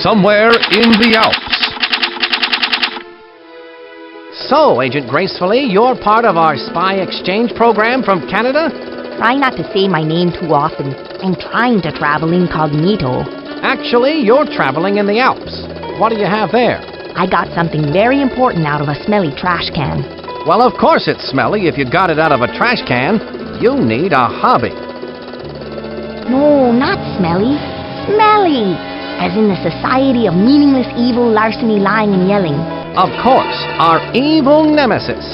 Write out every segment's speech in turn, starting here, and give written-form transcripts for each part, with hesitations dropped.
Somewhere in the Alps. So, Agent Gracefully, you're part of our spy exchange program from Canada? Try not to say my name too often. I'm trying to travel incognito. Actually, you're traveling in the Alps. What do you have there? I got something very important out of a smelly trash can. Well, of course it's smelly if you got it out of a trash can. You need a hobby. No, not smelly. Smelly! As in the Society of Meaningless Evil Larceny Lying and Yelling. Of course, our evil nemesis.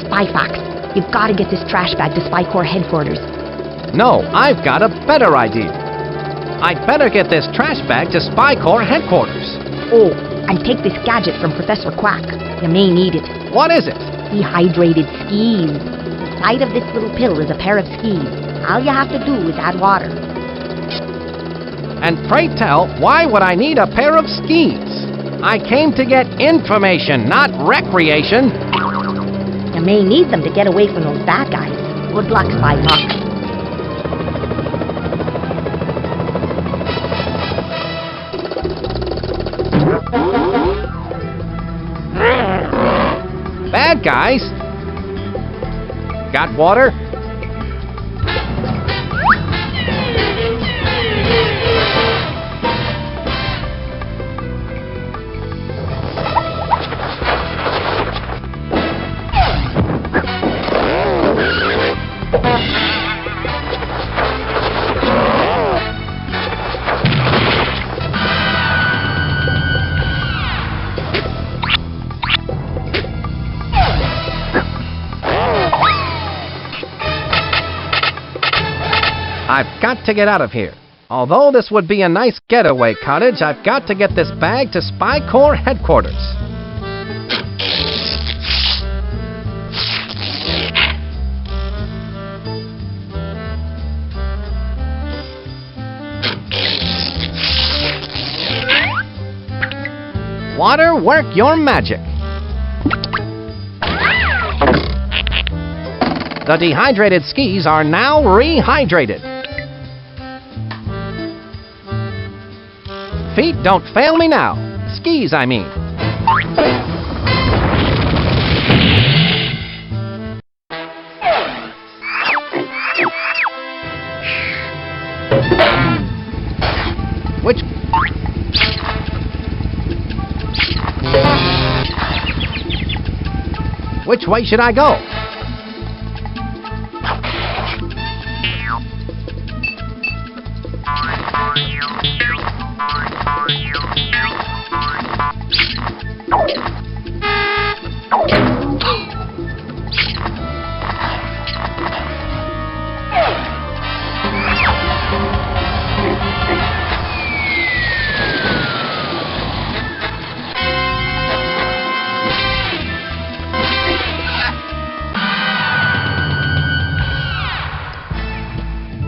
Spy Fox, you've got to get this trash bag to Spy Corps headquarters. No, I've got a better idea. I'd better get this trash bag to Spy Corps headquarters. Oh, and take this gadget from Professor Quack. You may need it. What is it? Dehydrated skis. Inside of this little pill is a pair of skis. All you have to do is add water. And pray tell, why would I need a pair of skis? I came to get information, not recreation. You may need them to get away from those bad guys. Good luck, Spy Fox. Bad guys? Got water? I've got to get out of here. Although this would be a nice getaway cottage, I've got to get this bag to Spy Corps headquarters. Water, work your magic. The dehydrated skis are now rehydrated. Feet, don't fail me now. Skis, I mean. Which way should I go?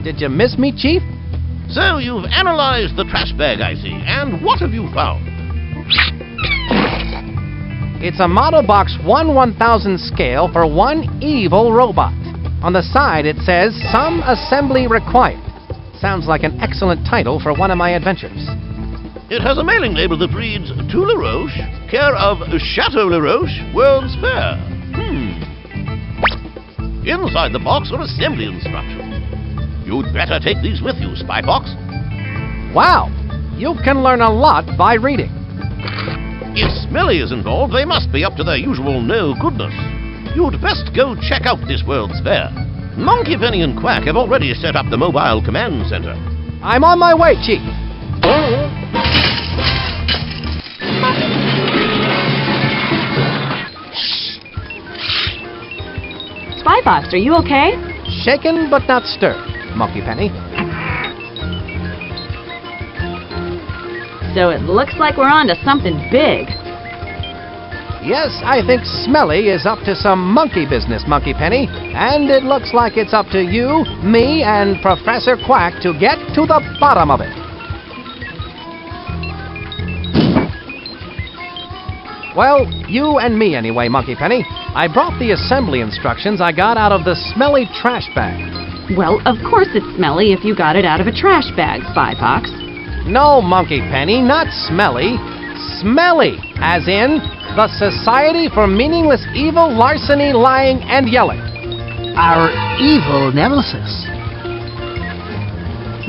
Did you miss me, Chief? So you've analyzed the trash bag, I see. And what have you found? It's a model box 1/1000 scale for one evil robot. On the side it says, "Some assembly required." Sounds like an excellent title for one of my adventures. It has a mailing label that reads, To La Roche, care of Chateau La Roche, World's Fair. Inside the box are assembly instructions. You'd better take these with you, Spy Fox. Wow! You can learn a lot by reading. If Smelly is involved, they must be up to their usual no-goodness. You'd best go check out this World's Fair. Monkey Penny and Quack have already set up the mobile command center. I'm on my way, Chief. Spy Fox, are you okay? Shaken but not stirred, Monkey Penny. So it looks like we're on to something big. Yes, I think Smelly is up to some monkey business, Monkey Penny. And it looks like it's up to you, me, and Professor Quack to get to the bottom of it. Well, you and me anyway, Monkey Penny. I brought the assembly instructions I got out of the smelly trash bag. Well, of course it's smelly if you got it out of a trash bag, Spy Fox. No, Monkey Penny, not smelly. Smelly, as in the Society for Meaningless Evil, Larceny, Lying, and Yelling. Our evil nemesis.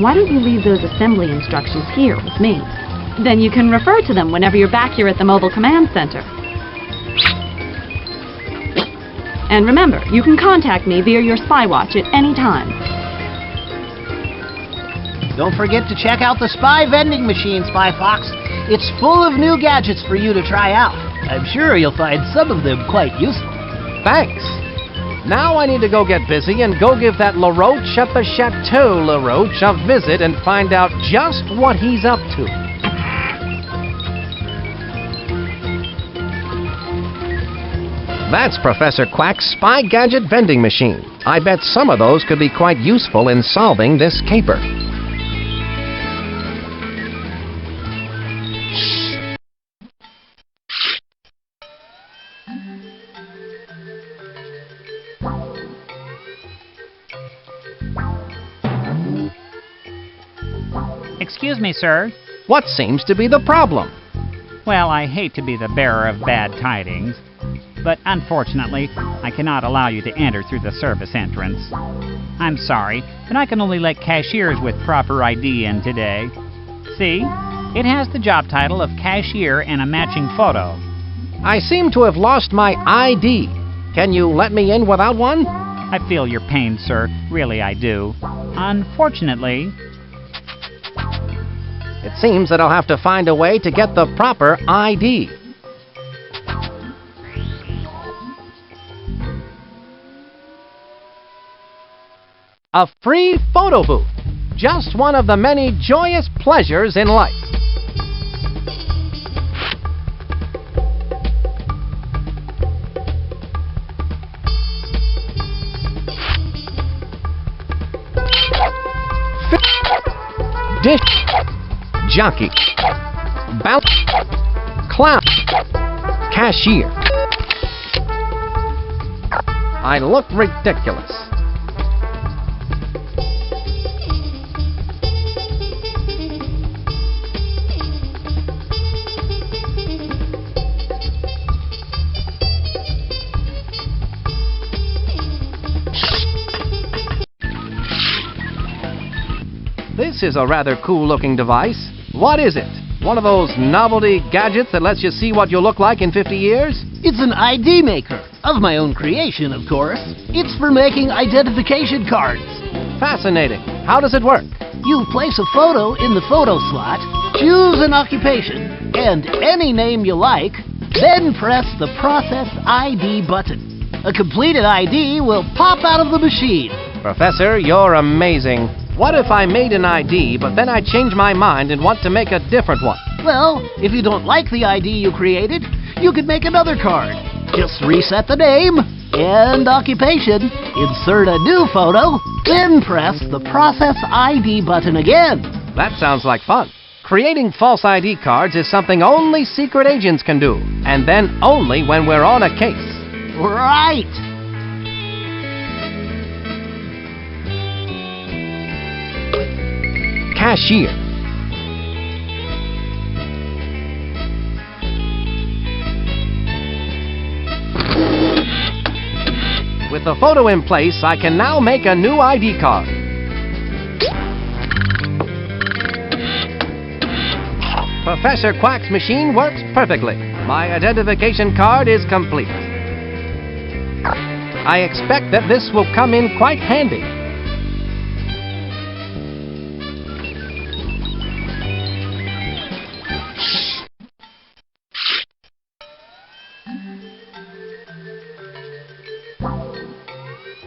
Why don't you leave those assembly instructions here with me? Then you can refer to them whenever you're back here at the Mobile Command Center. And remember, you can contact me via your spy watch at any time. Don't forget to check out the Spy Vending Machine, Spy Fox. It's full of new gadgets for you to try out. I'm sure you'll find some of them quite useful. Thanks. Now I need to go get busy and go give that LaRoche at the Chateau LaRoche a visit and find out just what he's up to. That's Professor Quack's Spy Gadget Vending Machine. I bet some of those could be quite useful in solving this caper. Excuse me, sir. What seems to be the problem? Well, I hate to be the bearer of bad tidings, but unfortunately, I cannot allow you to enter through the service entrance. I'm sorry, but I can only let cashiers with proper ID in today. See? It has the job title of cashier and a matching photo. I seem to have lost my ID. Can you let me in without one? I feel your pain, sir. Really, I do. Unfortunately, It seems that I'll have to find a way to get the proper ID. A free photo booth. Just one of the many joyous pleasures in life. Dish. Jockey. Bounce. Clown. Cashier. I look ridiculous. This is a rather cool-looking device. What is it? One of those novelty gadgets that lets you see what you'll look like in 50 years? It's an ID maker. Of my own creation, of course. It's for making identification cards. Fascinating. How does it work? You place a photo in the photo slot, choose an occupation, and any name you like, then press the Process ID button. A completed ID will pop out of the machine. Professor, you're amazing. What if I made an ID, but then I change my mind and want to make a different one? Well, if you don't like the ID you created, you could make another card. Just reset the name and occupation, insert a new photo, then press the Process ID button again. That sounds like fun. Creating false ID cards is something only secret agents can do, and then only when we're on a case. Right! Cashier. With the photo in place, I can now make a new ID card. Professor Quack's machine works perfectly. My identification card is complete. I expect that this will come in quite handy.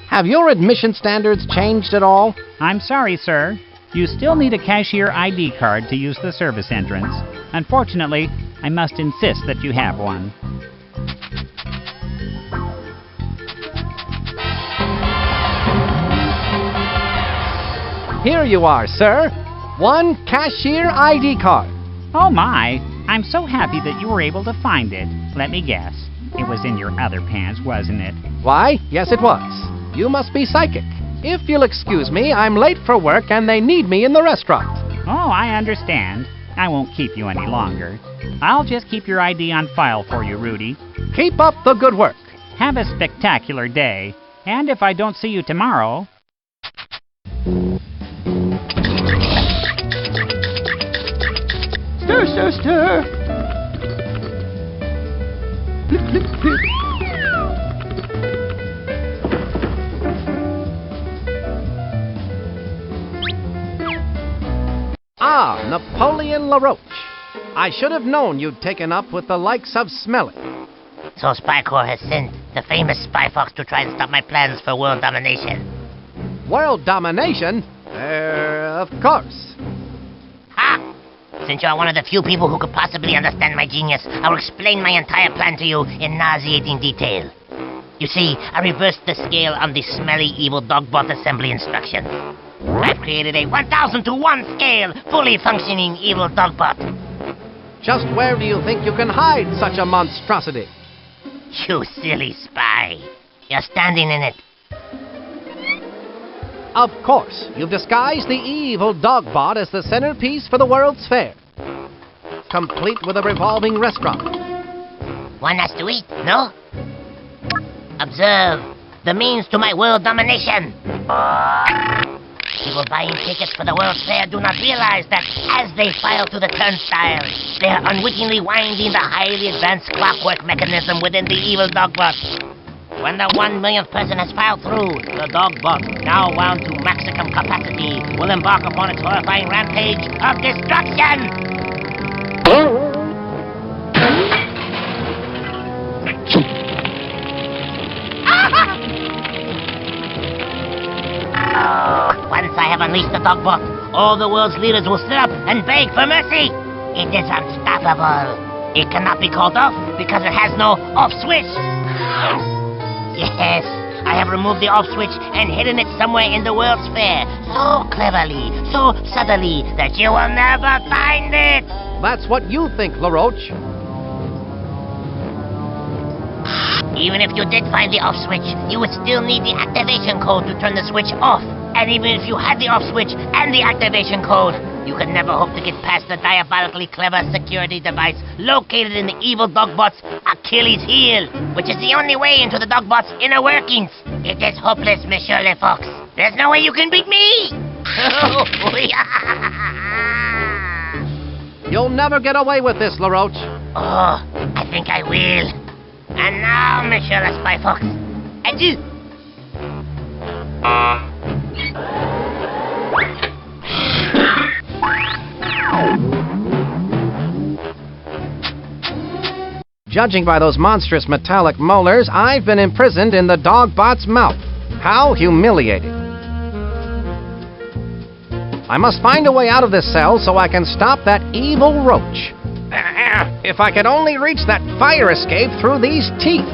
Have your admission standards changed at all? I'm sorry, sir. You still need a cashier ID card to use the service entrance. Unfortunately, I must insist that you have one. Here you are, sir. One cashier ID card. Oh my! I'm so happy that you were able to find it. Let me guess. It was in your other pants, wasn't it? Why, yes it was. You must be psychic. If you'll excuse me, I'm late for work and they need me in the restaurant. Oh, I understand. I won't keep you any longer. I'll just keep your ID on file for you, Rudy. Keep up the good work. Have a spectacular day. And if I don't see you tomorrow... Stir, stir, stir. Flip, flip, flip. Ah, Napoleon LaRoche. I should have known you'd taken up with the likes of Smelly. So Spy Corps has sent the famous Spy Fox to try and stop my plans for world domination. World domination? Of course. Ha! Since you're one of the few people who could possibly understand my genius, I will explain my entire plan to you in nauseating detail. You see, I reversed the scale on the smelly evil dogbot assembly instruction. I've created a 1,000 to 1 scale, fully functioning evil dogbot. Just where do you think you can hide such a monstrosity? You silly spy. You're standing in it. Of course, you've disguised the evil dogbot as the centerpiece for the World's Fair. Complete with a revolving restaurant. One has to eat, no? Observe the means to my world domination. People buying tickets for the World's Fair do not realize that as they file through the turnstile, they are unwittingly winding the highly advanced clockwork mechanism within the evil dogbot. When the 1 millionth person has filed through, the dogbot, now wound to maximum capacity, will embark upon its horrifying rampage of destruction! Once I have unleashed the dogbot, all the world's leaders will sit up and beg for mercy. It is unstoppable. It cannot be called off because it has no off switch. Yes, I have removed the off switch and hidden it somewhere in the World's Fair. So cleverly, so subtly, that you will never find it. That's what you think, LaRoche. Even if you did find the off switch, you would still need the activation code to turn the switch off. And even if you had the off switch and the activation code, you could never hope to get past the diabolically clever security device located in the evil dogbot's Achilles heel, which is the only way into the dogbot's inner workings. It is hopeless, Monsieur Le Fox. There's no way you can beat me! You'll never get away with this, LaRoche. Oh, I think I will. And now, Monsieur Le Spy Fox, adieu! Judging by those monstrous metallic molars, I've been imprisoned in the dogbot's mouth. How humiliating. I must find a way out of this cell so I can stop that evil roach. If I could only reach that fire escape through these teeth.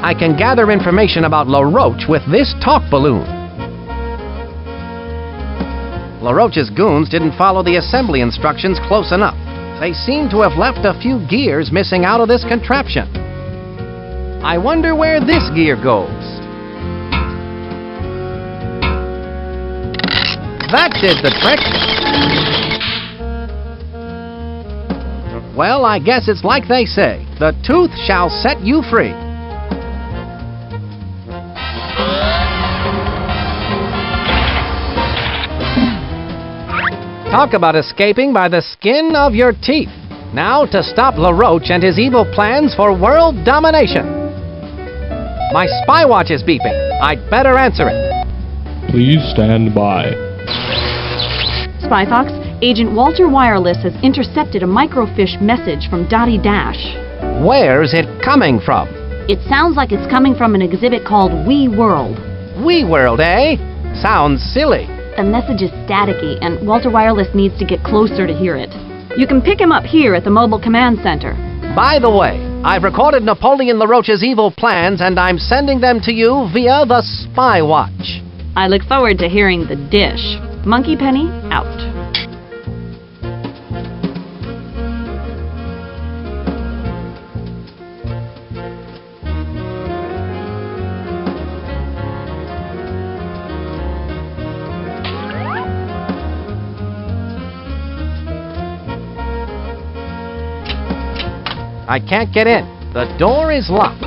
I can gather information about LaRoche with this talk balloon. LaRoche's goons didn't follow the assembly instructions close enough. They seem to have left a few gears missing out of this contraption. I wonder where this gear goes. That did the trick. Well, I guess it's like they say, the tooth shall set you free. Talk about escaping by the skin of your teeth. Now to stop LaRoche and his evil plans for world domination. My spy watch is beeping. I'd better answer it. Please stand by. Spy Fox, Agent Walter Wireless has intercepted a microfiche message from Dottie Dash. Where's it coming from? It sounds like it's coming from an exhibit called We World. We World, eh? Sounds silly. The message is staticky, and Walter Wireless needs to get closer to hear it. You can pick him up here at the Mobile Command Center. By the way, I've recorded Napoleon LaRoche's evil plans, and I'm sending them to you via the Spy Watch. I look forward to hearing the dish. Monkey Penny, out. I can't get in. The door is locked.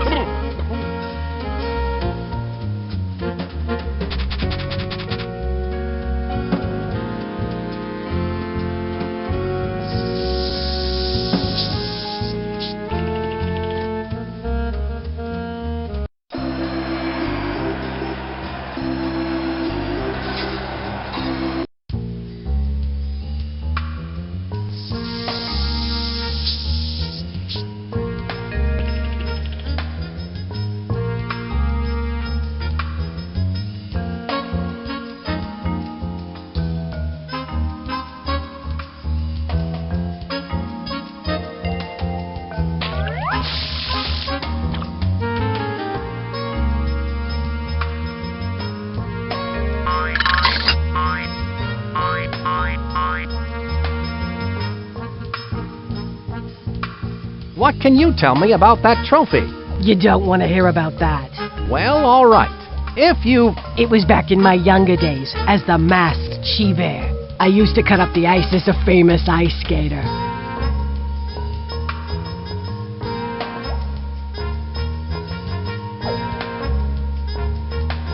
What can you tell me about that trophy? You don't want to hear about that. Well, all right. If you... It was back in my younger days as the masked She-Bear. I used to cut up the ice as a famous ice skater.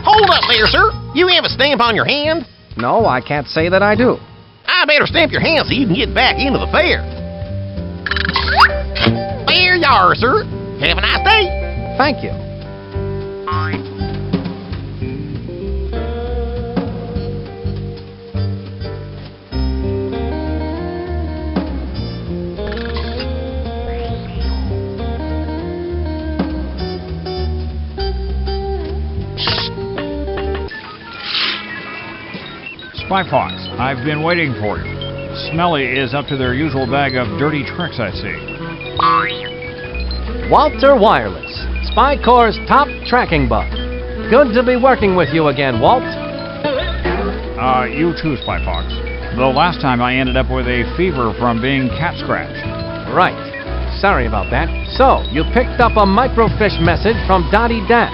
Hold up there, sir. You have a stamp on your hand? No, I can't say that I do. I better stamp your hand so you can get back into the fair. There you are, sir. Have a nice day. Thank you. Spy Fox, I've been waiting for you. Smelly is up to their usual bag of dirty tricks, I see. Walter Wireless, Spy Corps' top tracking bug. Good to be working with you again, Walt. You too, Spy Fox. The last time I ended up with a fever from being cat scratched. Right. Sorry about that. So, you picked up a microfiche message from Dottie Dash.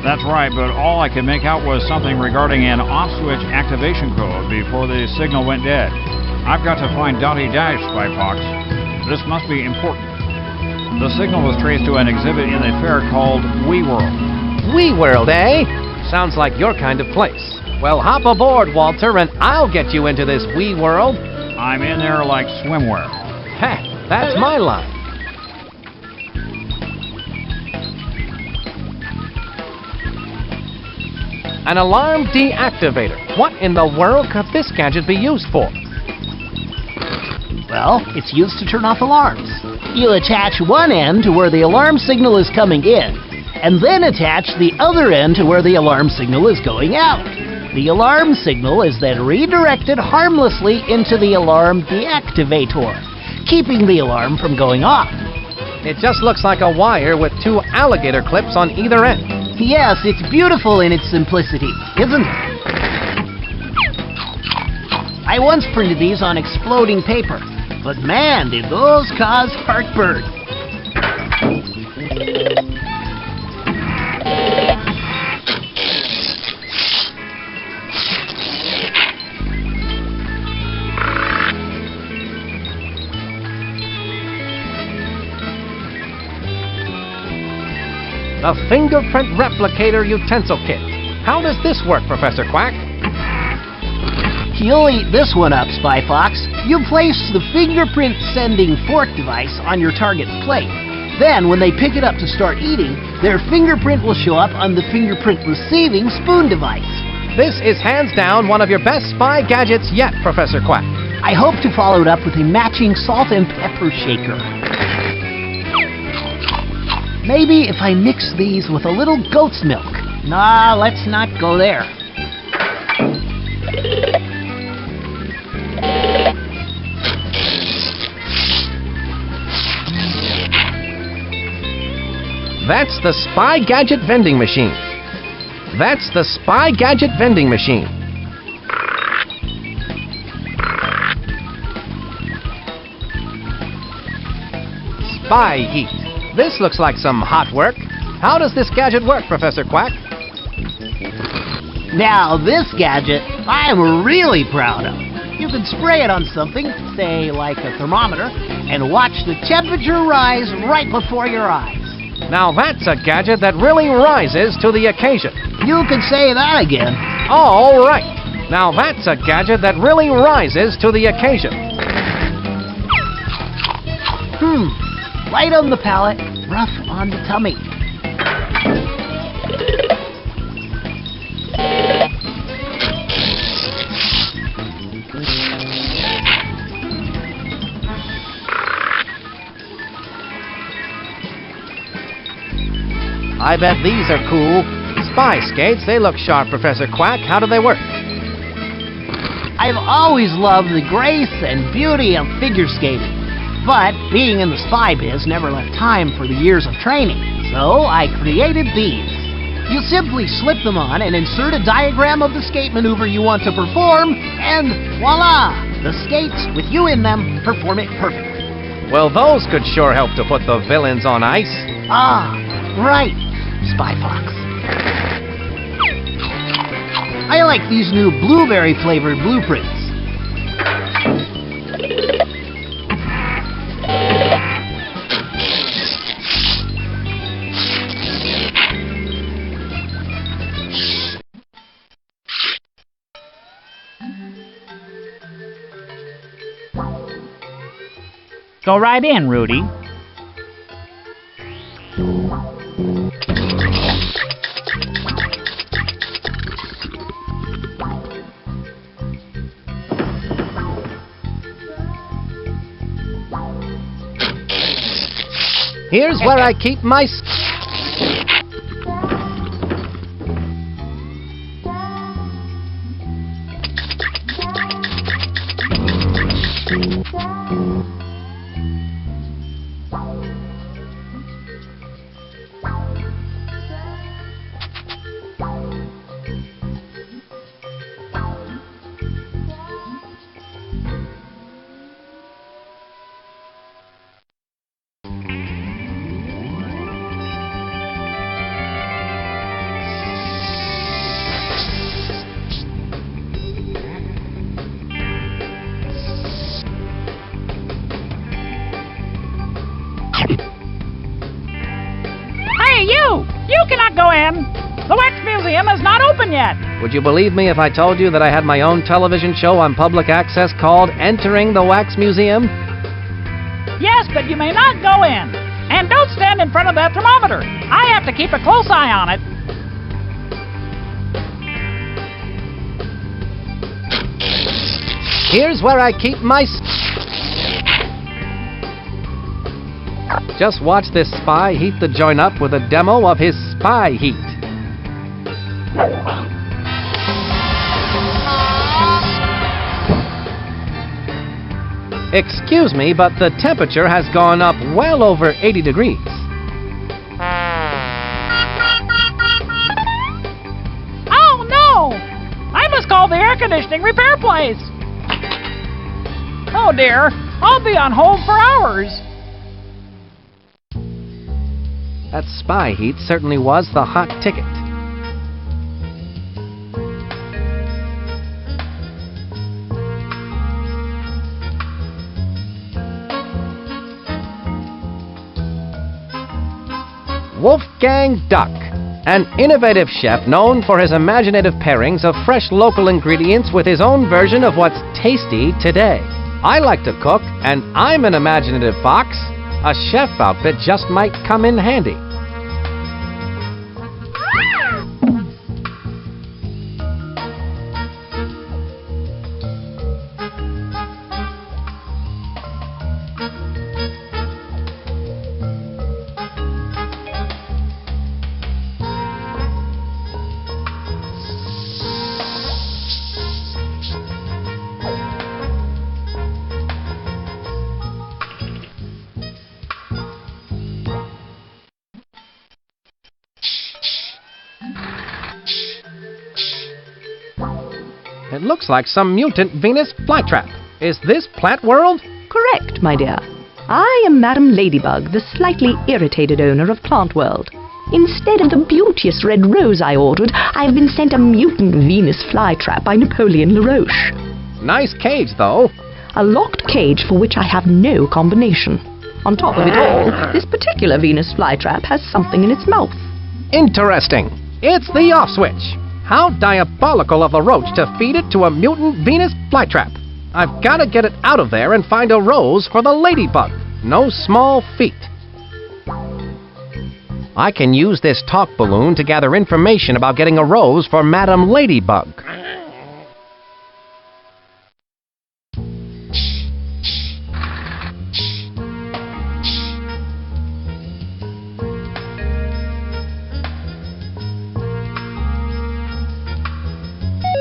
That's right, but all I could make out was something regarding an off-switch activation code before the signal went dead. I've got to find Dottie Dash, Spy Fox. This must be important. The signal was traced to an exhibit in the fair called WeWorld. WeWorld, eh? Sounds like your kind of place. Well, hop aboard, Walter, and I'll get you into this WeWorld. I'm in there like swimwear. Heh, that's my line. An alarm deactivator. What in the world could this gadget be used for? Well, it's used to turn off alarms. You attach one end to where the alarm signal is coming in, and then attach the other end to where the alarm signal is going out. The alarm signal is then redirected harmlessly into the alarm deactivator, keeping the alarm from going off. It just looks like a wire with two alligator clips on either end. Yes, it's beautiful in its simplicity, isn't it? I once printed these on exploding paper, but man, did those cause heartburn. The fingerprint replicator utensil kit. How does this work, Professor Quack? You'll eat this one up, Spy Fox. You place the fingerprint sending fork device on your target's plate. Then, when they pick it up to start eating, their fingerprint will show up on the fingerprint receiving spoon device. This is hands down one of your best spy gadgets yet, Professor Quack. I hope to follow it up with a matching salt and pepper shaker. Maybe if I mix these with a little goat's milk. Nah, let's not go there. That's the Spy Gadget vending machine. That's the Spy Gadget vending machine. Spy heat. This looks like some hot work. How does this gadget work, Professor Quack? Now, this gadget I'm really proud of. You can spray it on something, say like a thermometer, and watch the temperature rise right before your eyes. Now that's a gadget that really rises to the occasion. You can say that again. All right. Now that's a gadget that really rises to the occasion. Light on the palate, rough on the tummy. I bet these are cool. Spy skates, they look sharp, Professor Quack. How do they work? I've always loved the grace and beauty of figure skating. But being in the spy biz never left time for the years of training. So I created these. You simply slip them on and insert a diagram of the skate maneuver you want to perform, and voila! The skates, with you in them, perform it perfectly. Well, those could sure help to put the villains on ice. Ah, right. Spy Fox. I like these new blueberry-flavored blueprints. Go right in, Rudy. Here's where I keep my... Hey, you! You cannot go in! The Wax Museum is not open yet! Would you believe me if I told you that I had my own television show on public access called Entering the Wax Museum? Yes, but you may not go in. And don't stand in front of that thermometer. I have to keep a close eye on it. Here's where I keep my... Just watch this spy heat the joint up with a demo of his spy heat. Excuse me, but the temperature has gone up well over 80 degrees. Oh, no! I must call the air conditioning repair place. Oh, dear. I'll be on hold for hours. That spy heat certainly was the hot ticket. Wolfgang Duck, an innovative chef known for his imaginative pairings of fresh local ingredients with his own version of what's tasty today. I like to cook, and I'm an imaginative fox. A chef outfit just might come in handy. It looks like some mutant Venus flytrap. Is this Plant World? Correct, my dear. I am Madam Ladybug, the slightly irritated owner of Plant World. Instead of the beauteous red rose I ordered, I have been sent a mutant Venus flytrap by Napoleon LaRoche. Nice cage, though. A locked cage for which I have no combination. On top of it all, this particular Venus flytrap has something in its mouth. Interesting. It's the off switch. How diabolical of the roach to feed it to a mutant Venus flytrap. I've got to get it out of there and find a rose for the ladybug. No small feat. I can use this talk balloon to gather information about getting a rose for Madam Ladybug.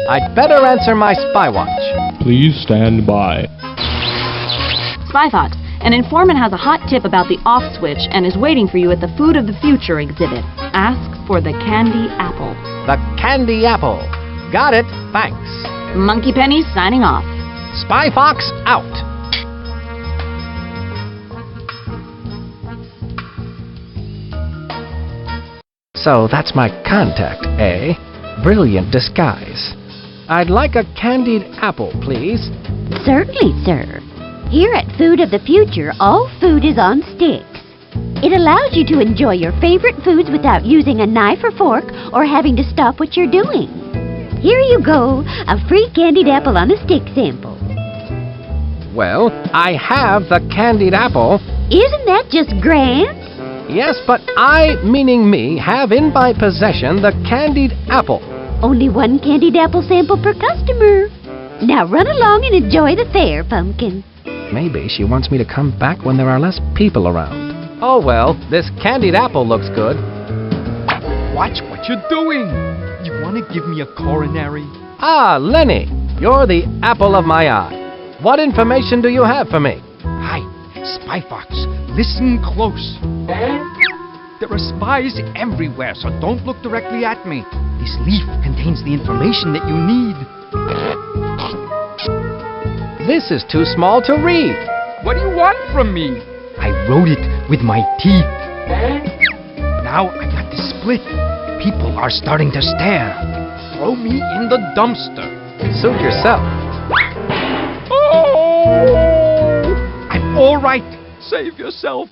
I'd better answer my spy watch. Please stand by. Spy Fox, an informant has a hot tip about the off switch and is waiting for you at the Food of the Future exhibit. Ask for the candy apple. The candy apple. Got it, thanks. Monkey Penny signing off. Spy Fox out. So that's my contact, eh? Brilliant disguise. I'd like a candied apple, please. Certainly, sir. Here at Food of the Future, all food is on sticks. It allows you to enjoy your favorite foods without using a knife or fork or having to stop what you're doing. Here you go, a free candied apple on a stick sample. Well, I have the candied apple. Isn't that just grand? Yes, but I, meaning me, have in my possession the candied apple. Only one candied apple sample per customer. Now run along and enjoy the fair, Pumpkin. Maybe she wants me to come back when there are less people around. Oh well, this candied apple looks good. Watch what you're doing. You want to give me a coronary? Ah, Lenny, you're the apple of my eye. What information do you have for me? Hi, Spy Fox. Listen close. There are spies everywhere, so don't look directly at me. This leaf contains the information that you need. This is too small to read. What do you want from me? I wrote it with my teeth. Now I got to split. People are starting to stare. Throw me in the dumpster. Suit yourself. Oh! I'm all right. Save yourself.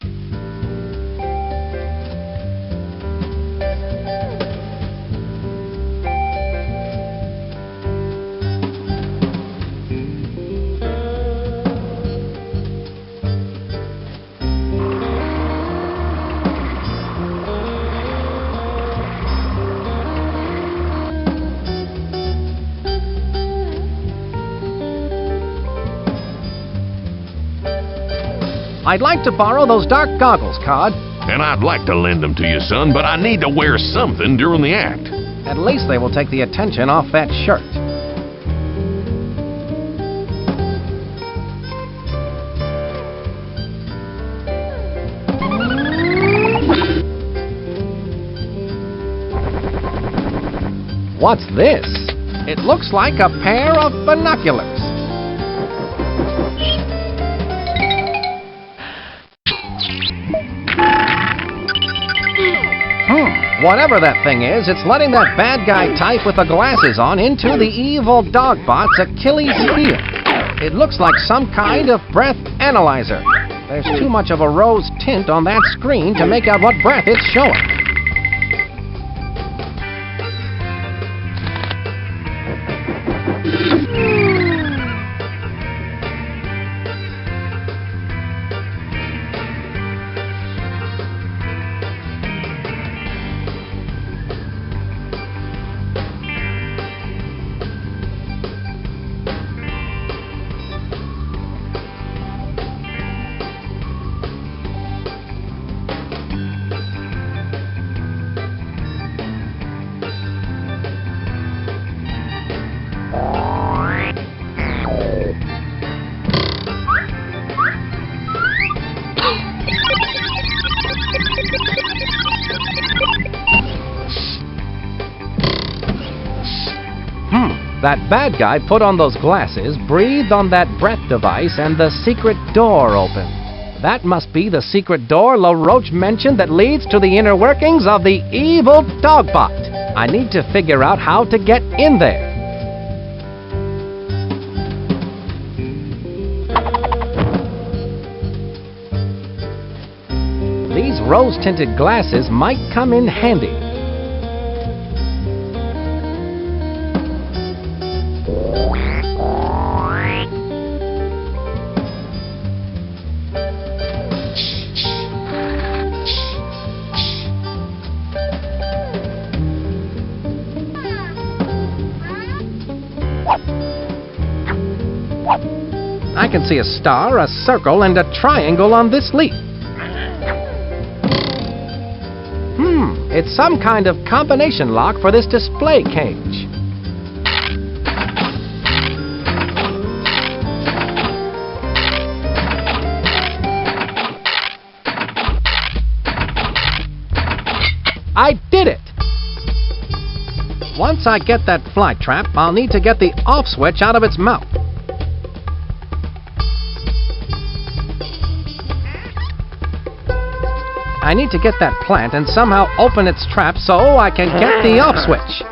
I'd like to borrow those dark goggles, Cod. And I'd like to lend them to you, son, but I need to wear something during the act. At least they will take the attention off that shirt. What's this? It looks like a pair of binoculars. Whatever that thing is, it's letting that bad guy type with the glasses on into the evil dogbot's Achilles heel. It looks like some kind of breath analyzer. There's too much of a rose tint on that screen to make out what breath it's showing. That bad guy put on those glasses, breathed on that breath device, and the secret door opened. That must be the secret door LaRoche mentioned that leads to the inner workings of the evil dogbot. I need to figure out how to get in there. rose-tinted glasses might come in handy. I can see a star, a circle, and a triangle on this leaf. It's some kind of combination lock for this display cage. I did it! Once I get that fly trap, I'll need to get the off switch out of its mouth. I need to get that plant and somehow open its trap so I can get the off switch.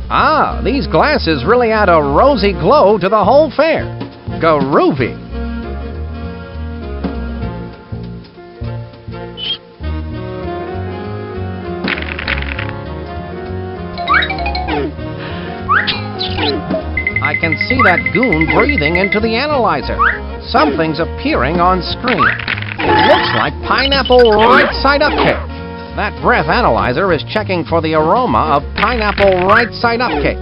Ah, these glasses really add a rosy glow to the whole fair. Groovy. I can see that goon breathing into the analyzer. Something's appearing on screen. It looks like pineapple right side up cake. That breath analyzer is checking for the aroma of pineapple right side up cake.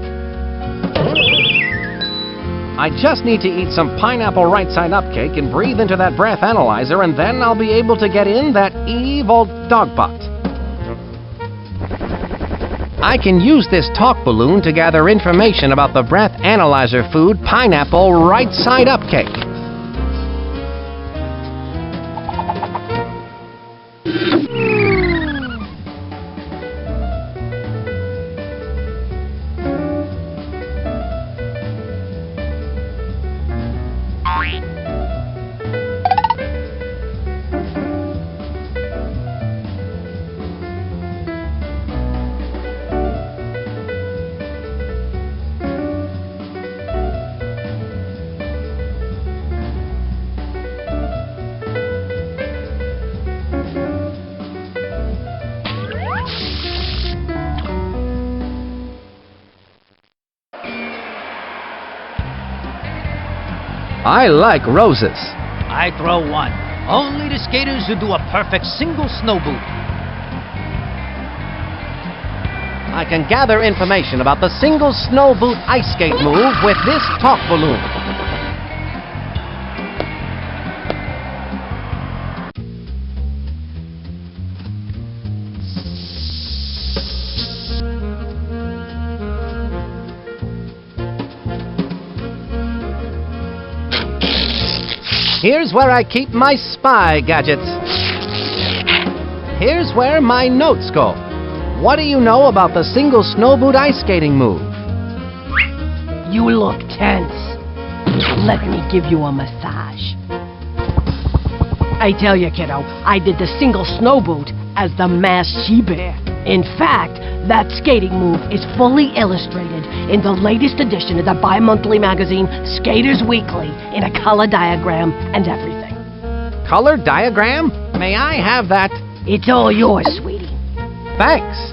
I just need to eat some pineapple right side up cake and breathe into that breath analyzer, and then I'll be able to get in that evil dog pot. I can use this talk balloon to gather information about the breath analyzer food pineapple right side up cake. I like roses. I throw one. Only the skaters who do a perfect single snow boot. I can gather information about the single snow boot ice skate move with this talk balloon. Here's where I keep my spy gadgets. Here's where my notes go. What do you know about the single snow boot ice skating move? You look tense. Let me give you a massage. I tell you, kiddo, I did the single snow boot as the masked she-bear. In fact, that skating move is fully illustrated in the latest edition of the bi-monthly magazine Skaters Weekly in a color diagram and everything. Color diagram? May I have that? It's all yours, sweetie. Thanks.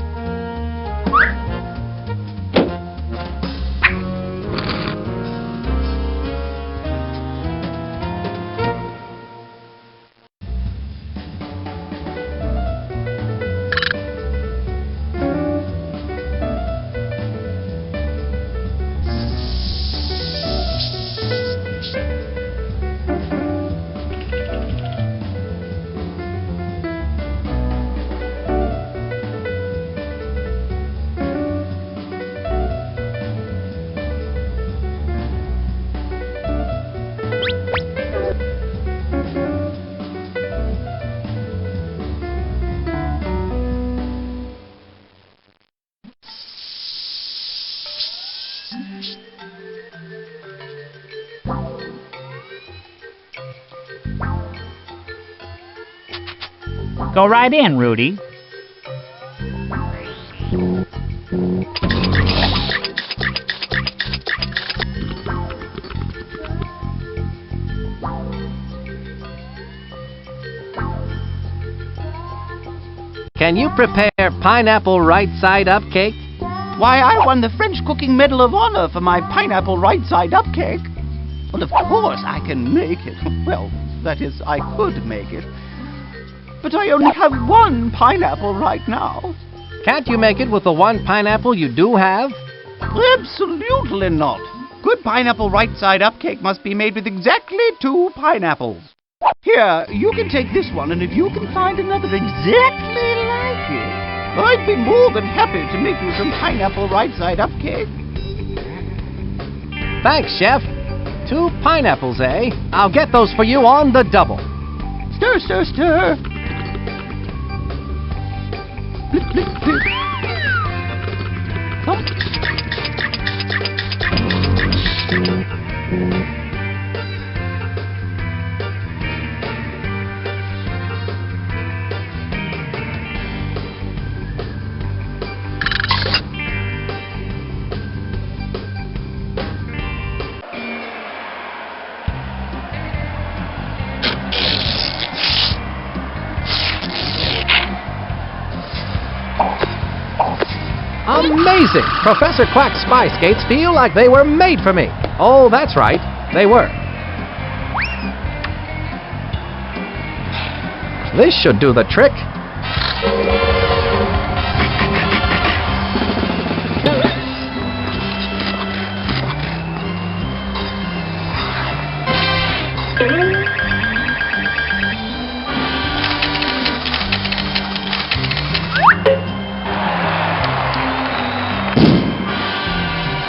Go right in, Rudy. Can you prepare pineapple right-side-up cake? Why, I won the French Cooking Medal of Honor for my pineapple right-side-up cake. Well, of course I can make it. Well, that is, I could make it. But I only have one pineapple right now. Can't you make it with the one pineapple you do have? Absolutely not. Good pineapple right-side-up cake must be made with exactly 2 pineapples. Here, you can take this one, and if you can find another exactly like it, I'd be more than happy to make you some pineapple right-side-up cake. Thanks, Chef. 2 pineapples, eh? I'll get those for you on the double. Stir, stir, stir. Blip, blip, blip. Come. Amazing! Professor Quack's Spy Skates feel like they were made for me. Oh, that's right. They were. This should do the trick.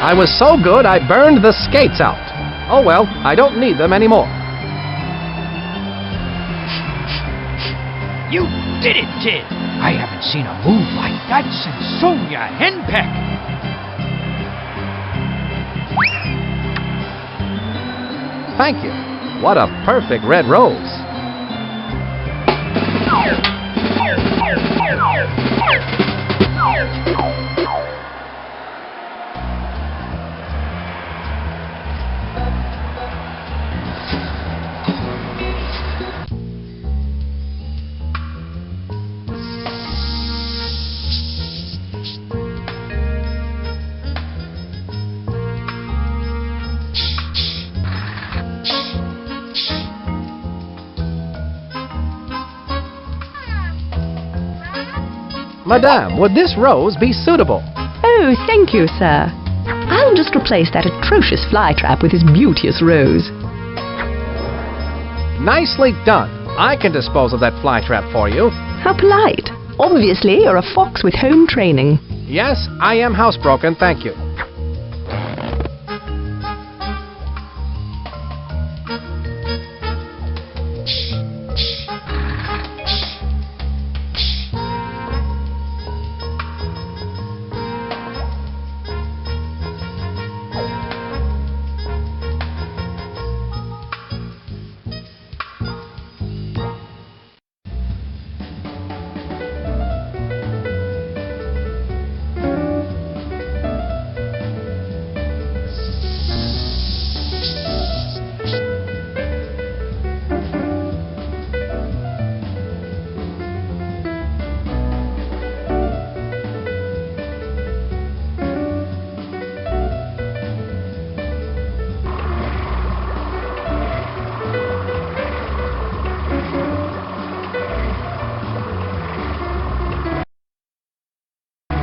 I was so good I burned the skates out. Oh well, I don't need them anymore. You did it, kid! I haven't seen a move like that since Sonia Henpeck. Thank you. What a perfect red rose. Madame, would this rose be suitable? Oh, thank you, sir. I'll just replace that atrocious flytrap with this beauteous rose. Nicely done. I can dispose of that flytrap for you. How polite. Obviously, you're a fox with home training. Yes, I am housebroken, thank you.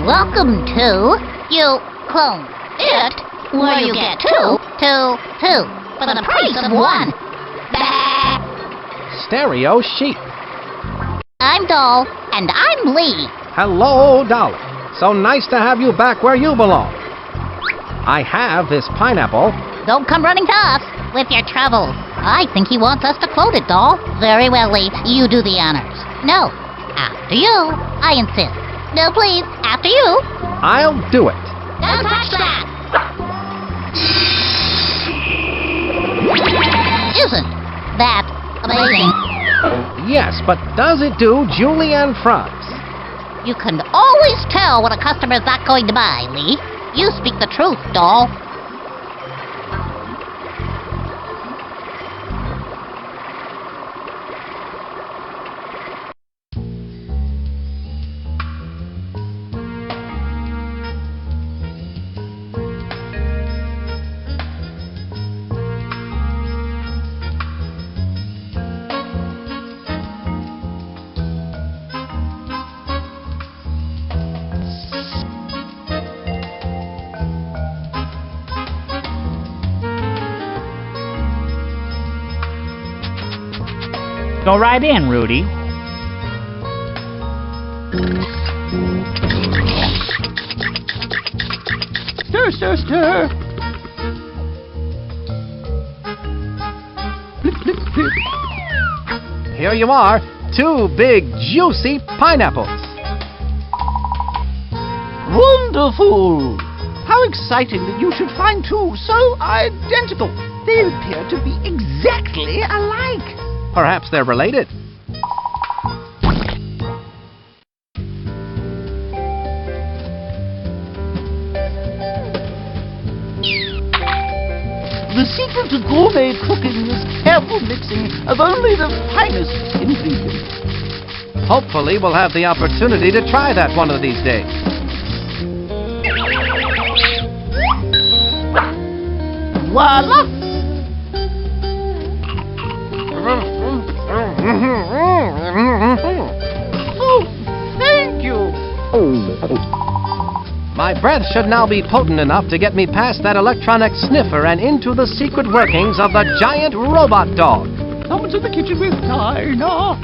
Welcome to You Clone It, where you get two for the price of one. Bah. Stereo sheep. I'm Doll, and I'm Lee. Hello, Dolly. So nice to have you back where you belong. I have this pineapple. Don't come running to us with your troubles. I think he wants us to quote it, Doll. Very well, Lee. You do the honors. No, after you. I insist. No, please, after you. I'll do it. Don't touch that! Isn't that amazing? Yes, but does it do julienne fries? You can always tell when a customer's not going to buy, Lee. You speak the truth, doll. Go right in, Rudy. Stir, stir, stir. Here you are, 2 big, juicy pineapples. Wonderful! How exciting that you should find two so identical. They appear to be exactly alike. Perhaps they're related. The secret to gourmet cooking is careful mixing of only the finest ingredients. Hopefully, we'll have the opportunity to try that one of these days. Voila! Oh, thank you! My breath should now be potent enough to get me past that electronic sniffer and into the secret workings of the giant robot dog. Someone's in the kitchen with Dinah.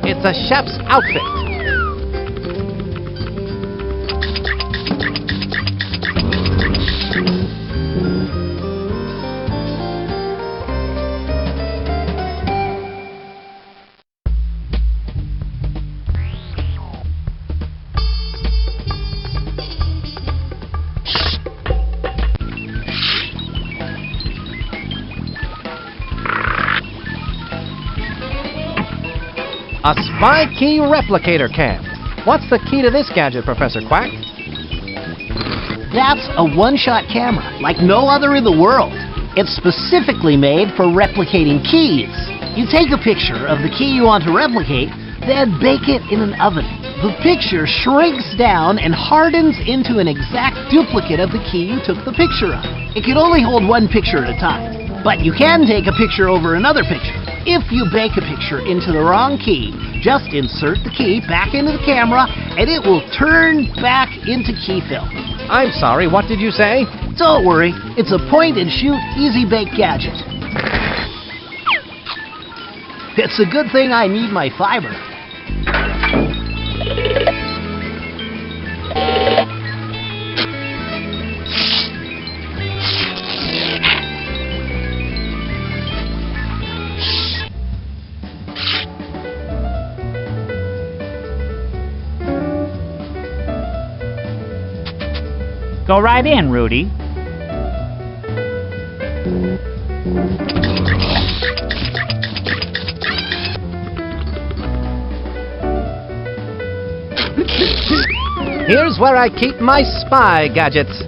It's a chef's outfit. A spy key replicator cam. What's the key to this gadget, Professor Quack? That's a one-shot camera, like no other in the world. It's specifically made for replicating keys. You take a picture of the key you want to replicate, then bake it in an oven. The picture shrinks down and hardens into an exact duplicate of the key you took the picture of. It can only hold one picture at a time, but you can take a picture over another picture. If you bake a picture into the wrong key, just insert the key back into the camera and it will turn back into key film. I'm sorry, what did you say? Don't worry, it's a point-and-shoot, easy-bake gadget. It's a good thing I need my fiber. Go right in, Rudy. Here's where I keep my spy gadgets.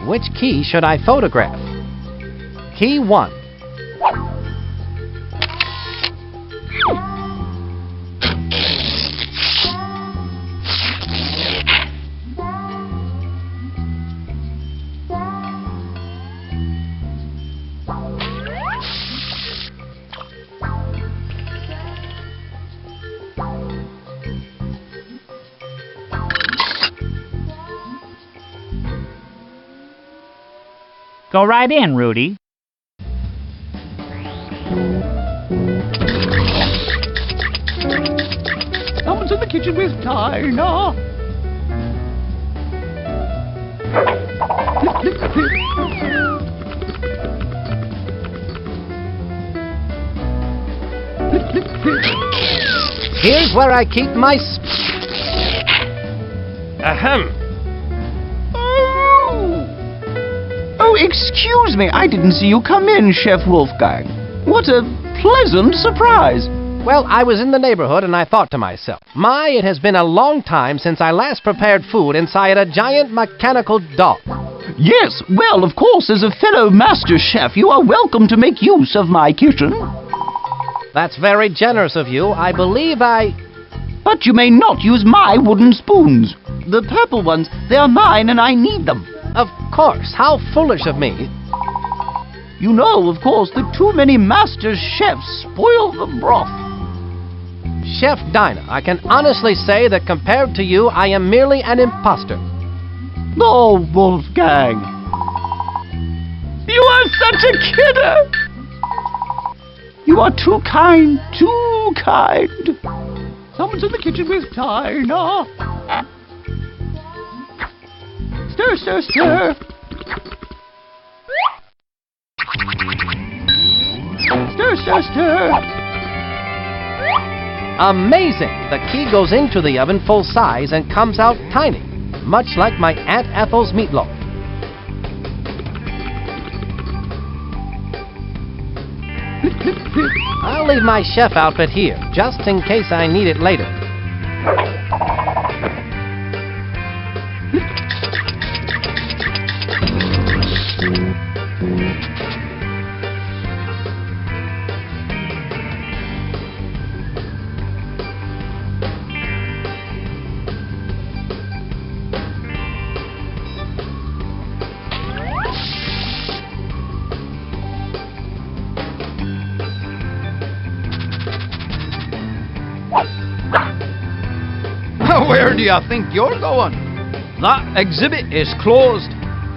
Which key should I photograph? Key 1. Go right in, Rudy. Someone's in the kitchen with Dinah. Here's where I keep my... Ahem. Oh, excuse me. I didn't see you come in, Chef Wolfgang. What a pleasant surprise. Well, I was in the neighborhood and I thought to myself, it has been a long time since I last prepared food inside a giant mechanical dog. Yes, well, of course, as a fellow master chef, you are welcome to make use of my kitchen. That's very generous of you. I believe But you may not use my wooden spoons. The purple ones, they are mine and I need them. Of course. How foolish of me. You know, of course, that too many master chefs spoil the broth. Chef Dinah, I can honestly say that compared to you, I am merely an imposter. Oh, Wolfgang. You are such a kidder. You are too kind, too kind. Someone's in the kitchen with Dinah. Stir, stir, stir. Stir, stir, stir. Amazing! The key goes into the oven full size and comes out tiny, much like my Aunt Ethel's meatloaf. I'll leave my chef outfit here, just in case I need it later. Where do you think you're going? That exhibit is closed.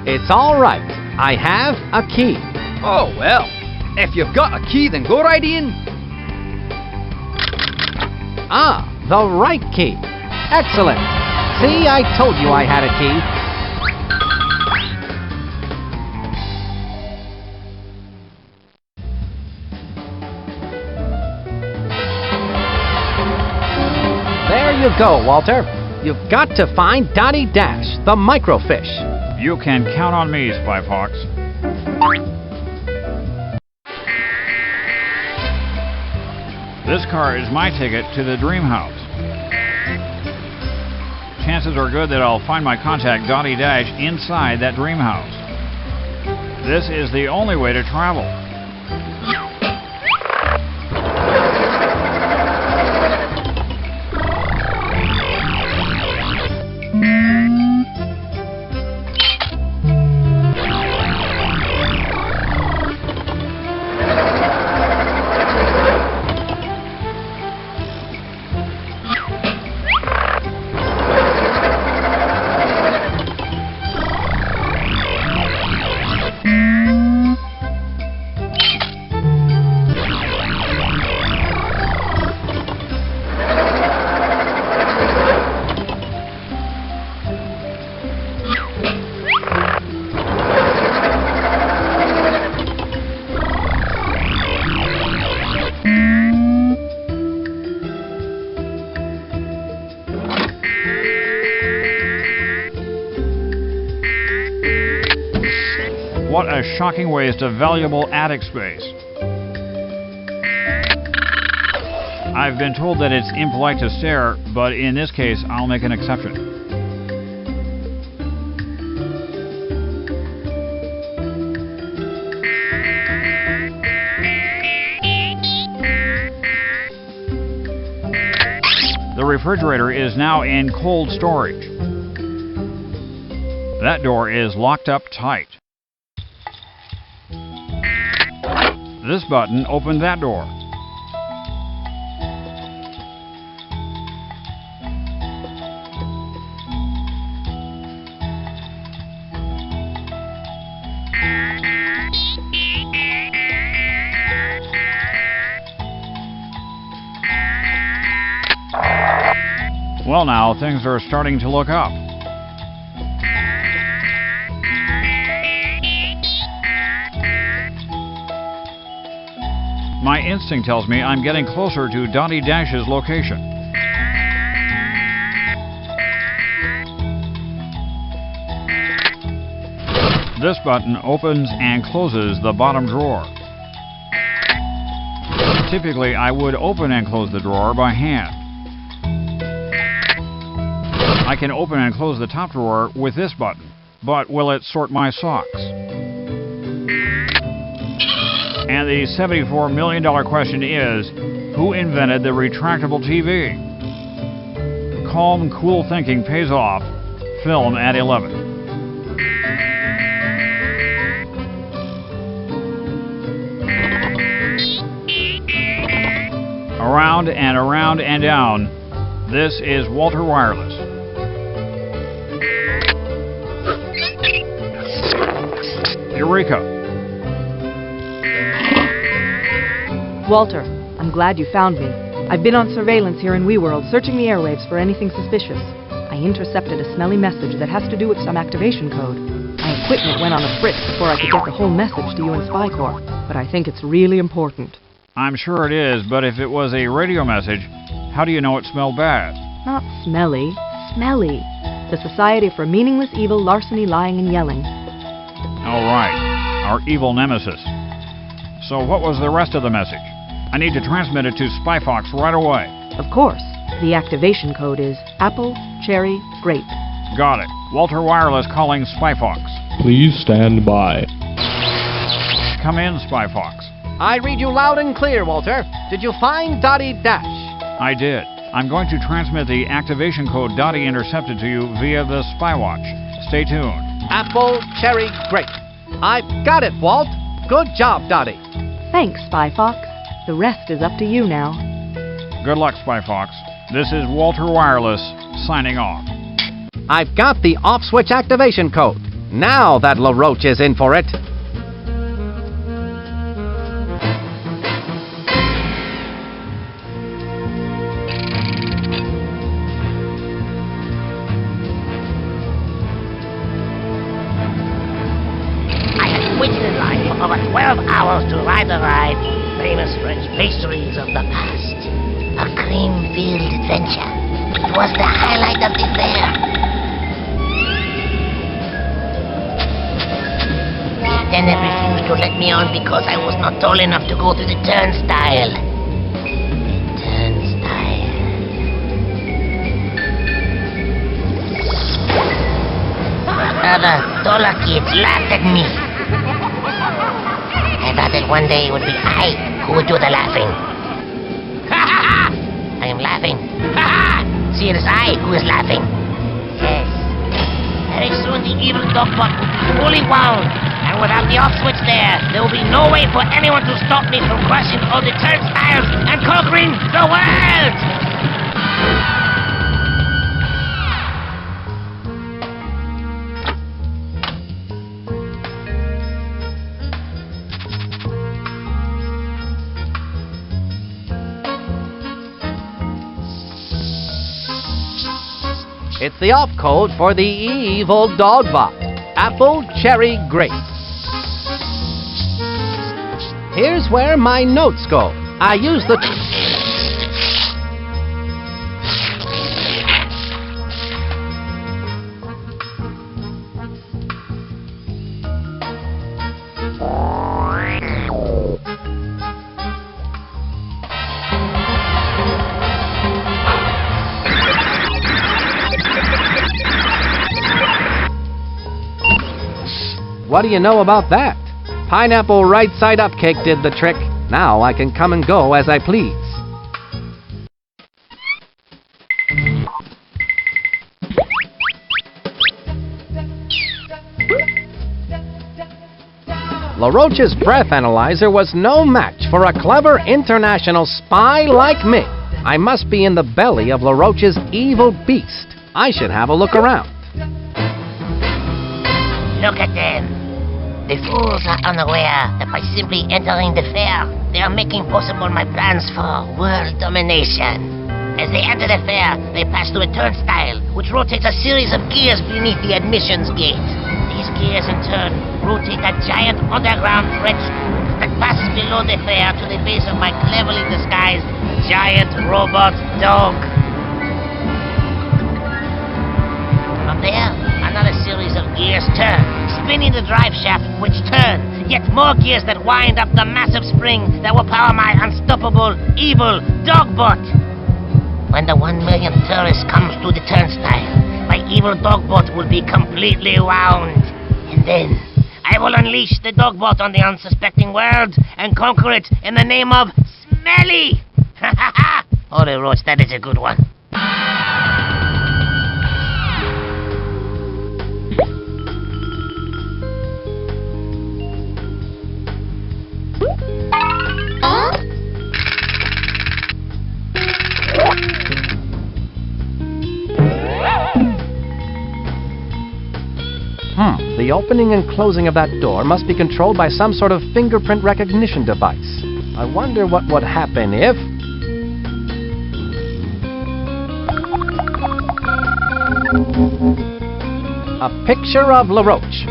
It's all right. I have a key. Oh, well. If you've got a key, then go right in. Ah, the right key. Excellent. See, I told you I had a key. There you go, Walter. You've got to find Dottie Dash, the microfish. You can count on me, Spy Fox. This car is my ticket to the dream house. Chances are good that I'll find my contact, Dottie Dash, inside that dream house. This is the only way to travel. What a shocking waste of valuable attic space. I've been told that it's impolite to stare, but in this case, I'll make an exception. The refrigerator is now in cold storage. That door is locked up tight. This button opened that door. Well, now, things are starting to look up. My instinct tells me I'm getting closer to Dottie Dash's location. This button opens and closes the bottom drawer. Typically, I would open and close the drawer by hand. I can open and close the top drawer with this button, but will it sort my socks? And the $74 million question is, who invented the retractable TV? Calm, cool thinking pays off. Film at 11. Around and around and down. This is Walter Wireless. Eureka! Walter, I'm glad you found me. I've been on surveillance here in WeWorld, searching the airwaves for anything suspicious. I intercepted a smelly message that has to do with some activation code. My equipment went on a fritz before I could get the whole message to you in Spy Corps, but I think it's really important. I'm sure it is, but if it was a radio message, how do you know it smelled bad? Not smelly, smelly. The Society for Meaningless Evil, Larceny, Lying, and Yelling. All right, our evil nemesis. So what was the rest of the message? I need to transmit it to SpyFox right away. Of course. The activation code is apple, cherry, grape. Got it. Walter Wireless calling SpyFox. Please stand by. Come in, SpyFox. I read you loud and clear, Walter. Did you find Dottie Dash? I did. I'm going to transmit the activation code Dottie intercepted to you via the SpyWatch. Stay tuned. Apple, cherry, grape. I've got it, Walt. Good job, Dottie. Thanks, SpyFox. The rest is up to you now. Good luck, SpyFox. This is Walter Wireless, signing off. I've got the off-switch activation code. Now that LaRoche is in for it. For over 12 hours to arrive famous French pastries of the past. A cream-filled adventure. It was the highlight of the fair. Then they refused to let me on because I was not tall enough to go through the turnstile. Other taller kids laughed at me. I thought that one day it would be I who would do the laughing. Ha ha ha! I am laughing. Ha ha! See, it is I who is laughing. Yes. Very soon the evil dogbot will be fully wound. And without the off switch there will be no way for anyone to stop me from crushing all the turnstiles and conquering the world! It's the off code for the evil dogbot. Apple, cherry, grape. Here's where my notes go. I use the... What do you know about that? Pineapple right side up cake did the trick. Now I can come and go as I please. LaRoche's breath analyzer was no match for a clever international spy like me. I must be in the belly of LaRoche's evil beast. I should have a look around. Look at them. The fools are unaware that by simply entering the fair, they are making possible my plans for world domination. As they enter the fair, they pass through a turnstile, which rotates a series of gears beneath the admissions gate. These gears, in turn, rotate a giant underground trench that passes below the fair to the base of my cleverly disguised giant robot dog. From there, another series of gears turn, spinning the drive shaft, which turns. Yet more gears that wind up the massive spring that will power my unstoppable, evil Dogbot. When the 1 millionth tourist comes to the turnstile, my evil Dogbot will be completely wound. And then, I will unleash the Dogbot on the unsuspecting world and conquer it in the name of Smelly! Ha ha ha! Holy Roach, that is a good one. The opening and closing of that door must be controlled by some sort of fingerprint recognition device. I wonder what would happen if... A picture of LaRoche.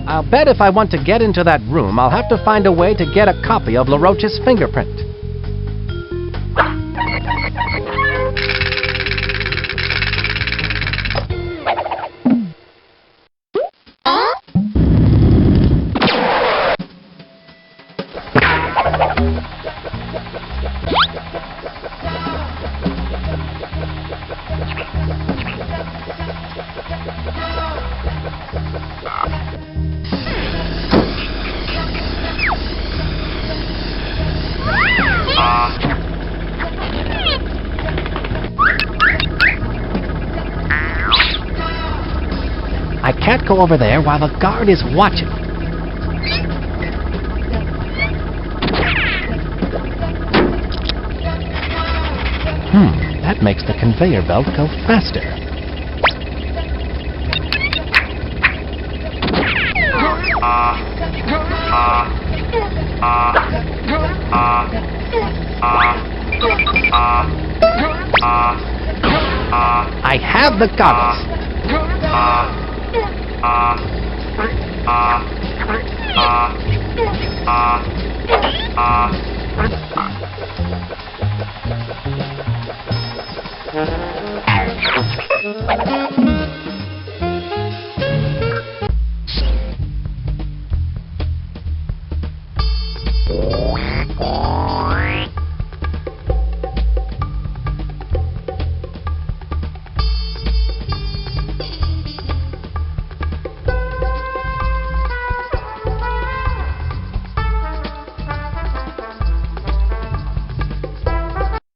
I'll bet if I want to get into that room, I'll have to find a way to get a copy of LaRoche's fingerprint. I can't go over there while the guard is watching. That makes the conveyor belt go faster. I have the goggles.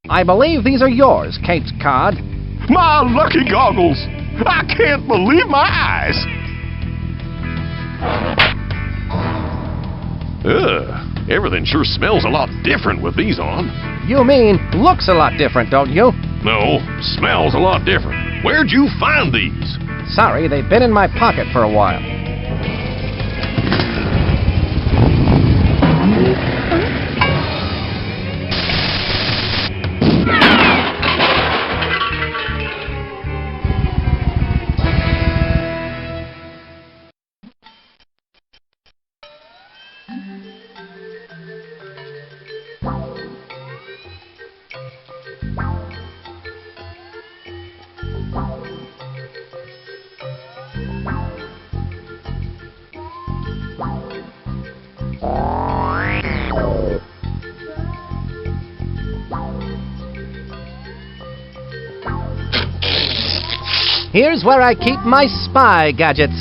I believe these are yours, Caped Cod. My lucky goggles! I can't believe my eyes! Ugh, everything sure smells a lot different with these on. You mean looks a lot different, don't you? No, smells a lot different. Where'd you find these? Sorry, they've been in my pocket for a while. Here's where I keep my spy gadgets.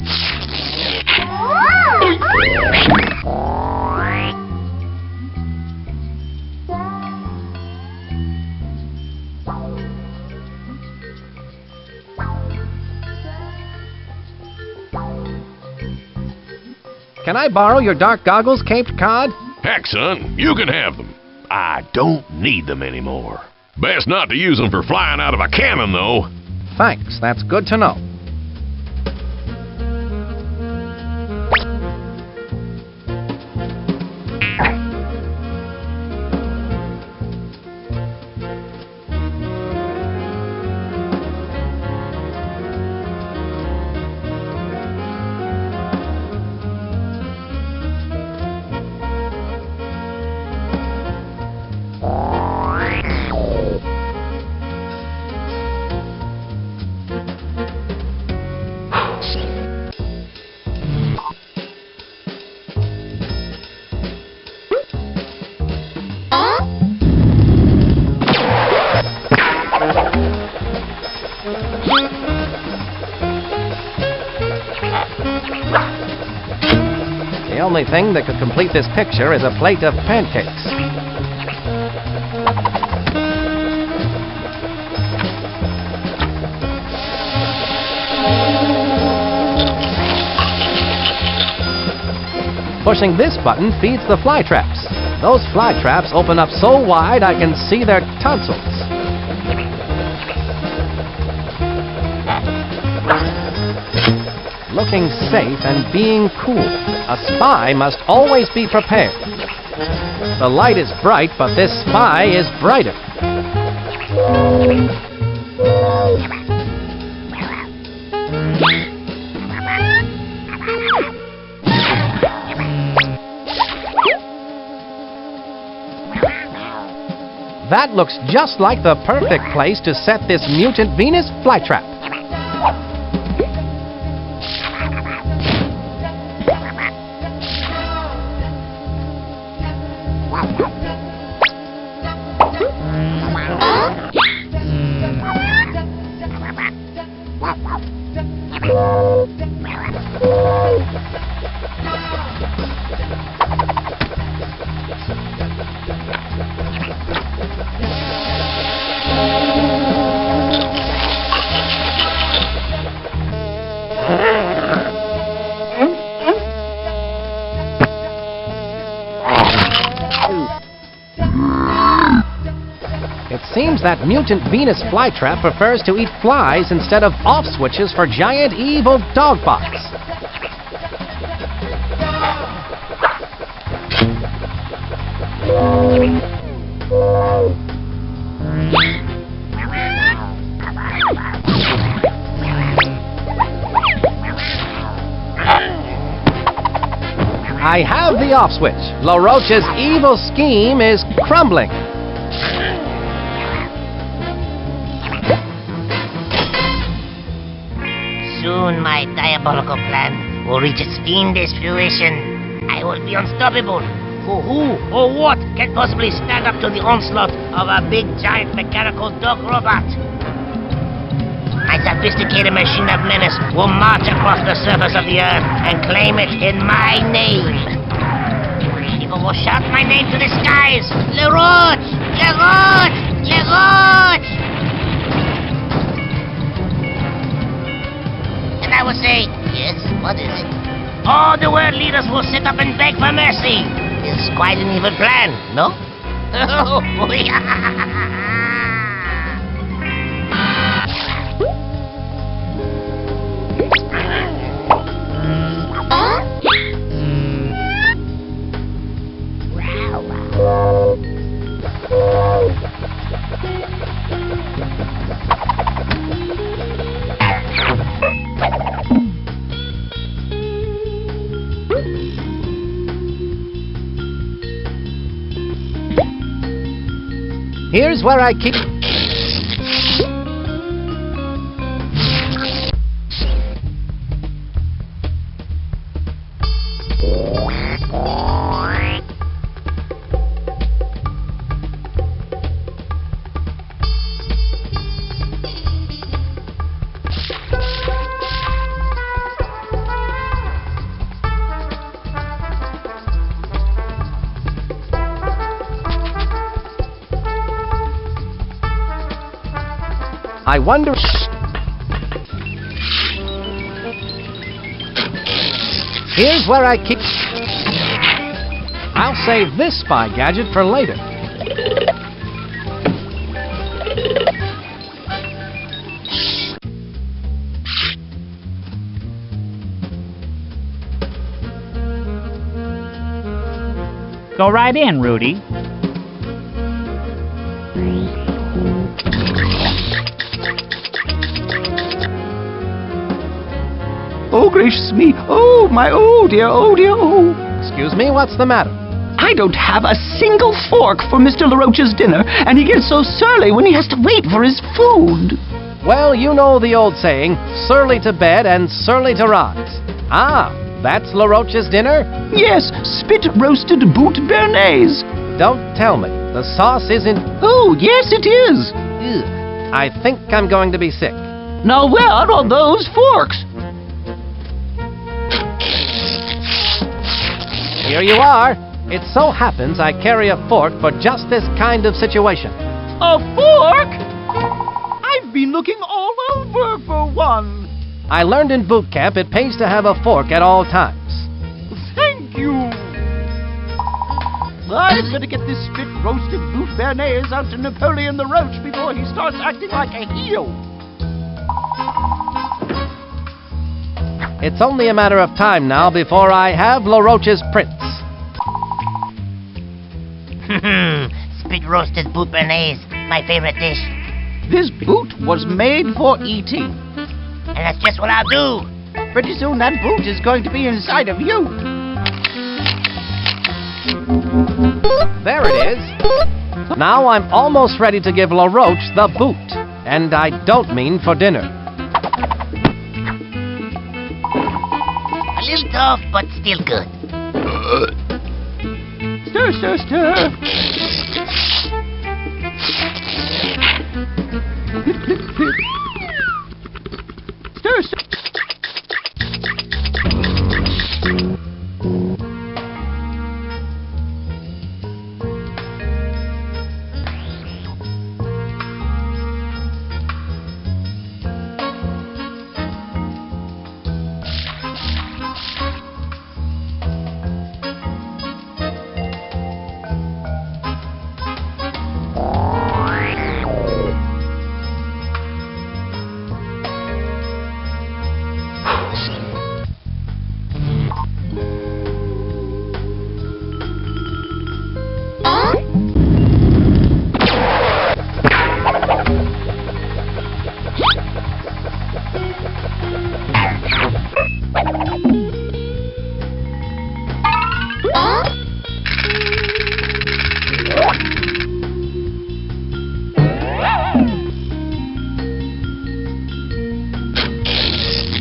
Can I borrow your dark goggles, Caped Cod? Heck, son, you can have them. I don't need them anymore. Best not to use them for flying out of a cannon, though. Thanks, that's good to know. The only thing that could complete this picture is a plate of pancakes. Pushing this button feeds the fly traps. Those fly traps open up so wide I can see their tonsils. Looking safe and being cool. A spy must always be prepared. The light is bright, but this spy is brighter. That looks just like the perfect place to set this mutant Venus flytrap. It seems that mutant Venus flytrap prefers to eat flies instead of off switches for giant evil dog bots. I have the off switch. LaRoche's evil scheme is crumbling. Soon my diabolical plan will reach its fiendish fruition. I will be unstoppable. For who or what can possibly stand up to the onslaught of a big, giant, mechanical dog robot? My sophisticated machine of menace will march across the surface of the earth and claim it in my name. People will shout my name to the skies. LaRoche! LaRoche! LaRoche! And I will say, yes, what is it? All the world leaders will sit up and beg for mercy. It's quite an evil plan, no? Here's where I keep... I wonder... Here's where I keep... I'll save this spy gadget for later. Go right in, Rudy. Oh, gracious me. Oh, my, oh dear, oh dear, oh. Excuse me, what's the matter? I don't have a single fork for Mr. LaRoche's dinner, and he gets so surly when he has to wait for his food. Well, you know the old saying, surly to bed and surly to rise. Ah, that's LaRoche's dinner? Yes, spit-roasted boot béarnaise. Don't tell me. The sauce isn't... Oh, yes, it is. Ugh. I think I'm going to be sick. Now where are those forks? Here you are. It so happens I carry a fork for just this kind of situation. A fork? I've been looking all over for one. I learned in boot camp it pays to have a fork at all times. Thank you. I'd better get this spit roasted boot béarnaise out to Napoleon the Roach before he starts acting like a heel. It's only a matter of time now before I have LaRoche's prince. Spit roasted boot béarnaise, my favorite dish. This boot was made for eating. And that's just what I'll do. Pretty soon that boot is going to be inside of you. There it is. Now I'm almost ready to give LaRoche the boot. And I don't mean for dinner. A little tough, but still good. Stir, stir, stir. Stir, stir.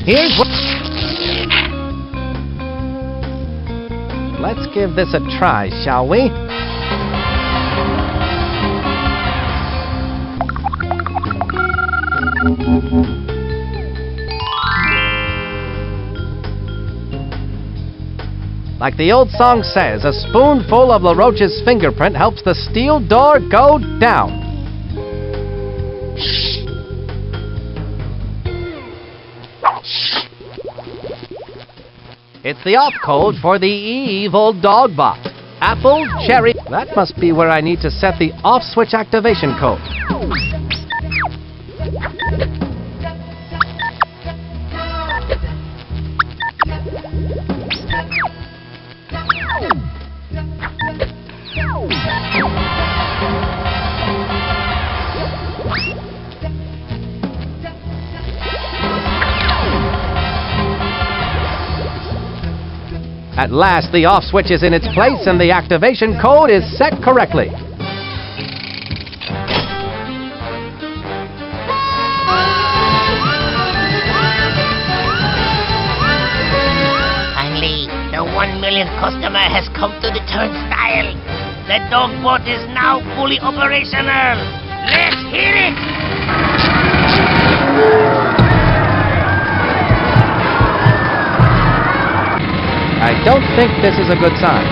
Here's what... Let's give this a try, shall we? Like the old song says, a spoonful of LaRoche's fingerprint helps the steel door go down. It's the off code for the evil dog bot. Apple, cherry. That must be where I need to set the off switch activation code. At last, the off switch is in its place and the activation code is set correctly. Finally, the 1 millionth customer has come to the turnstile. The dog bot is now fully operational. Let's hear it! I don't think this is a good sign.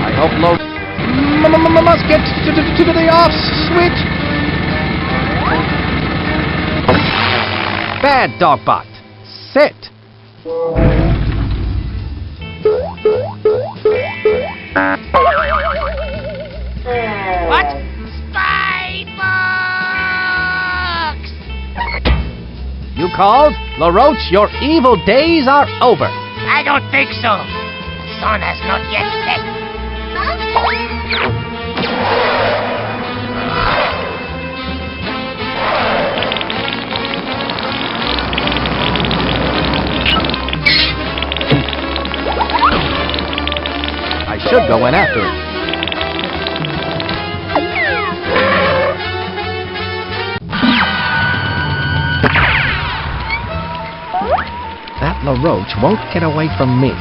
I hope must get to the off switch. Bad dogbot. Sit. What? You called? LaRoche, your evil days are over. I don't think so. The sun has not yet set. I should go in after it. That LaRoche won't get away from me.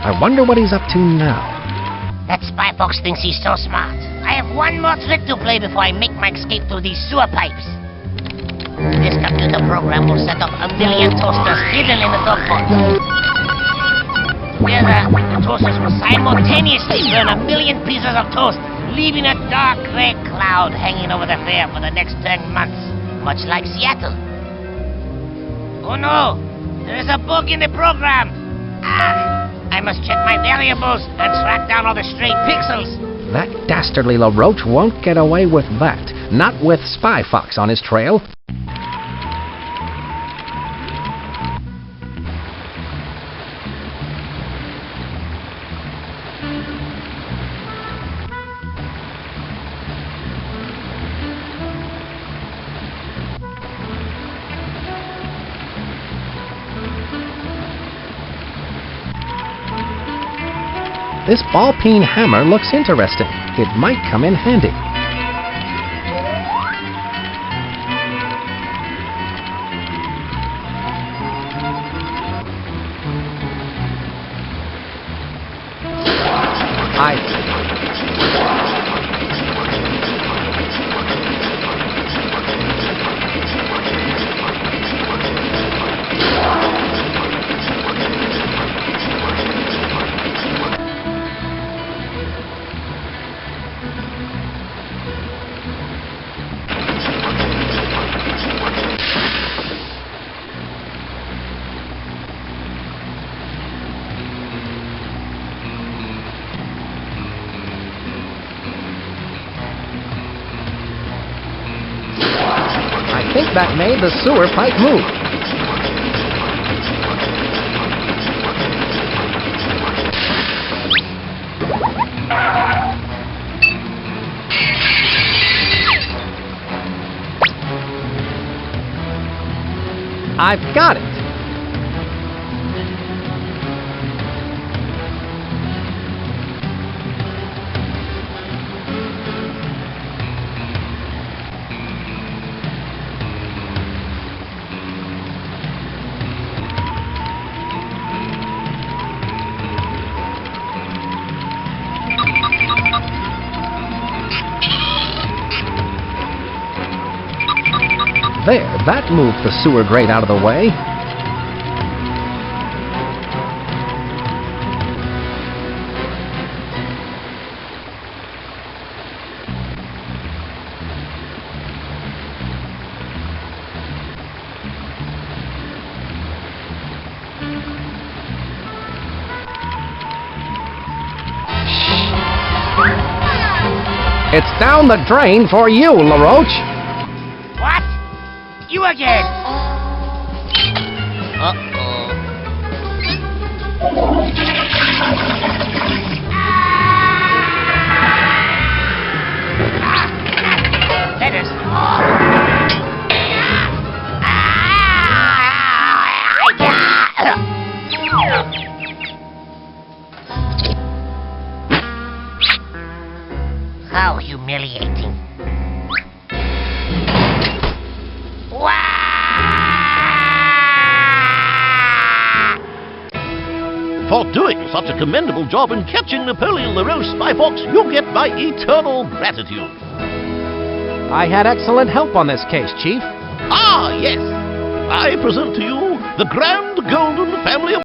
I wonder what he's up to now. That spy fox thinks he's so smart. I have one more trick to play before I make my escape through these sewer pipes. This computer program will set off 1 million toasters hidden in the dog pond. The toasters will simultaneously burn 1 million pieces of toast, leaving a dark gray cloud hanging over the fair for the next 10 months, much like Seattle. Oh no! There is a bug in the program! I must check my variables and track down all the stray pixels. That dastardly LaRoche won't get away with that. Not with Spy Fox on his trail. This ball-peen hammer looks interesting. It might come in handy. I think that made the sewer pipe move. I've got it. There, that moved the sewer grate out of the way. It's down the drain for you, LaRoche. What? You again! Letters. How humiliating. For doing such a commendable job in catching Napoleon LaRoche, Spy Fox, you get my eternal gratitude. I had excellent help on this case, Chief. Ah, yes. I present to you the Grand Golden Family of